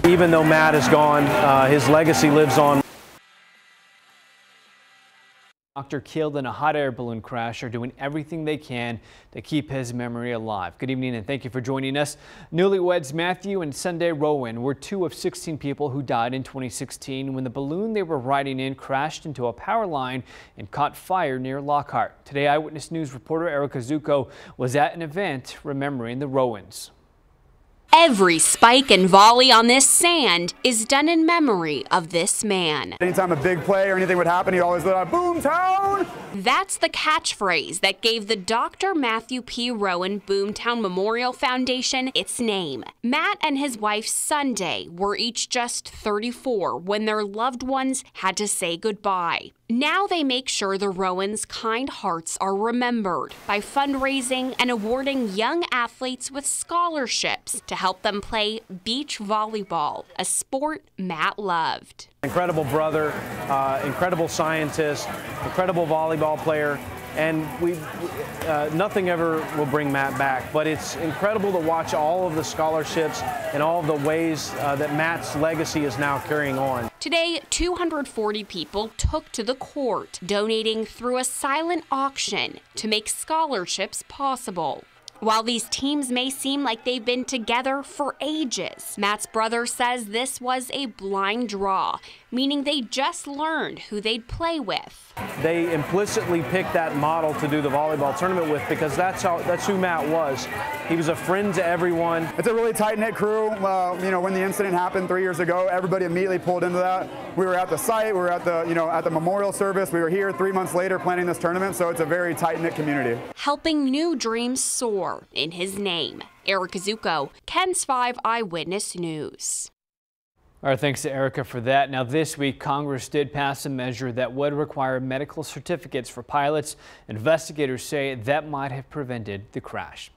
Even though Matt is gone, his legacy lives on. Doctor killed in a hot air balloon crash are doing everything they can to keep his memory alive. Good evening and thank you for joining us. Newlyweds Matthew and Sunday Rowan were 2 of 16 people who died in 2016 when the balloon they were riding in crashed into a power line and caught fire near Lockhart. Today, Eyewitness News reporter Erica Zucco was at an event remembering the Rowans. Every spike and volley on this sand is done in memory of this man. Anytime a big play or anything would happen, he'd always let out Boomtown! That's the catchphrase that gave the Dr. Matthew P. Rowan Boomtown Memorial Foundation its name. Matt and his wife Sunday were each just 34 when their loved ones had to say goodbye. Now they make sure the Rowans' kind hearts are remembered by fundraising and awarding young athletes with scholarships to help them play beach volleyball, a sport Matt loved. Incredible brother, incredible scientist, incredible volleyball player, and nothing ever will bring Matt back. But it's incredible to watch all of the scholarships and all of the ways that Matt's legacy is now carrying on. Today, 240 people took to the court, donating through a silent auction to make scholarships possible. While these teams may seem like they've been together for ages, Matt's brother says this was a blind draw, meaning they just learned who they'd play with. They implicitly picked that model to do the volleyball tournament with because that's who Matt was. He was a friend to everyone. It's a really tight-knit crew. When the incident happened 3 years ago, everybody immediately pulled into that. We were at the site, we were at the memorial service. We were here 3 months later planning this tournament, so it's a very tight-knit community. Helping new dreams soar in his name. Erica Zucco, KENS 5 Eyewitness News. All right, thanks to Erica for that. Now this week, Congress did pass a measure that would require medical certificates for pilots. Investigators say that might have prevented the crash.